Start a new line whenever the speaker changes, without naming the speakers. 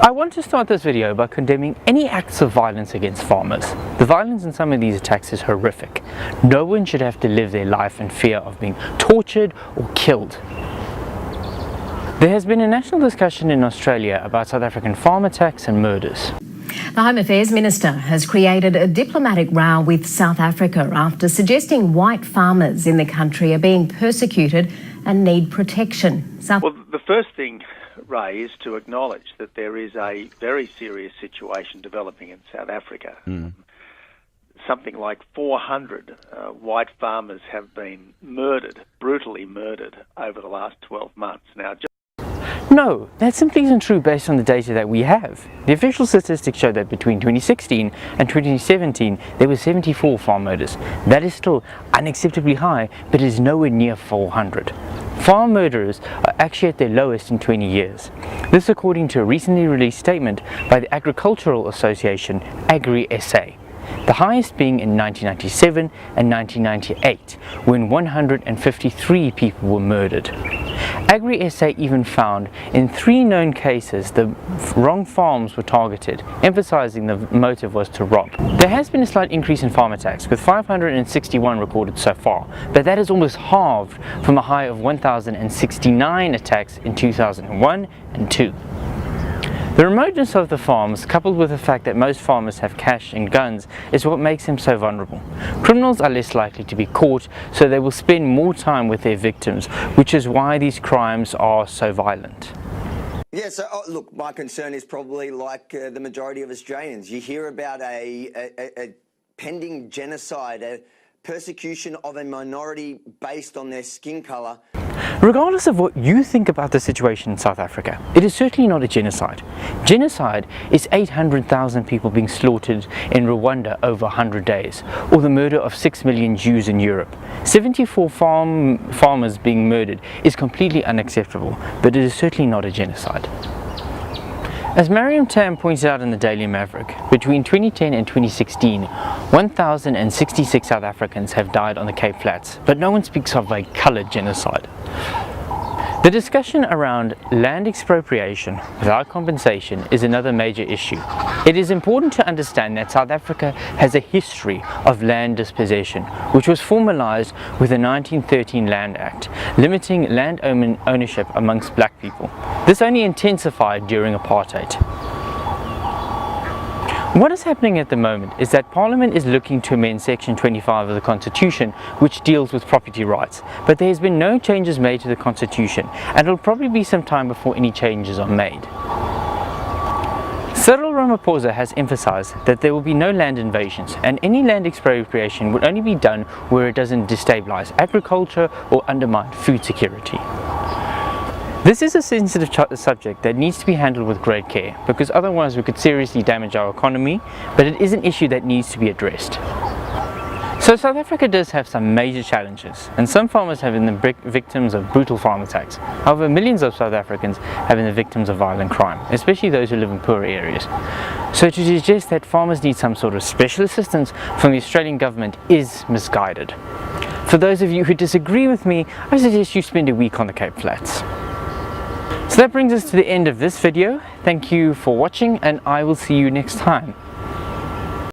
I want to start this video by condemning any acts of violence against farmers. The violence in some of these attacks is horrific. No one should have to live their life in fear of being tortured or killed. There has been a national discussion in Australia about South African farm attacks and murders.
The Home Affairs Minister has created a diplomatic row with South Africa after suggesting white farmers in the country are being persecuted and need protection.
Well, the first thing, Ray, is to acknowledge that there is a very serious situation developing in South Africa. Something like 400 white farmers have been murdered, brutally murdered, over the last 12 months. Now,
No, that simply isn't true based on the data that we have. The official statistics show that between 2016 and 2017 there were 74 farm murders. That is still unacceptably high, but is nowhere near 400. Farm murderers are actually at their lowest in 20 years. This according to a recently released statement by the Agricultural Association, Agri-SA. The highest being in 1997 and 1998, when 153 people were murdered. Agri-SA even found in 3 known cases the wrong farms were targeted, emphasising the motive was to rob. There has been a slight increase in farm attacks, with 561 recorded so far, but that is almost halved from a high of 1,069 attacks in 2001 and 2. The remoteness of the farms, coupled with the fact that most farmers have cash and guns, is what makes them so vulnerable. Criminals are less likely to be caught, so they will spend more time with their victims, which is why these crimes are so violent.
Yeah, so look, my concern is probably like the majority of Australians. You hear about a pending genocide, a persecution of a minority based on their skin colour.
Regardless of what you think about the situation in South Africa, it is certainly not a genocide. Genocide is 800,000 people being slaughtered in Rwanda over 100 days, or the murder of 6 million Jews in Europe. 74 farmers being murdered is completely unacceptable, but it is certainly not a genocide. As Mariam Tam pointed out in the Daily Maverick, between 2010 and 2016, 1,066 South Africans have died on the Cape Flats, but no one speaks of a coloured genocide. The discussion around land expropriation without compensation is another major issue. It is important to understand that South Africa has a history of land dispossession, which was formalised with the 1913 Land Act, limiting land ownership amongst black people. This only intensified during apartheid. What is happening at the moment is that Parliament is looking to amend Section 25 of the Constitution, which deals with property rights, but there has been no changes made to the Constitution, and it will probably be some time before any changes are made. Cyril Ramaphosa has emphasised that there will be no land invasions, and any land expropriation would only be done where it doesn't destabilise agriculture or undermine food security. This is a sensitive subject that needs to be handled with great care, because otherwise we could seriously damage our economy, but it is an issue that needs to be addressed. So South Africa does have some major challenges, and some farmers have been the victims of brutal farm attacks. However, millions of South Africans have been the victims of violent crime, especially those who live in poorer areas. So to suggest that farmers need some sort of special assistance from the Australian government is misguided. For those of you who disagree with me, I suggest you spend a week on the Cape Flats. So that brings us to the end of this video. Thank you for watching, and I will see you next time.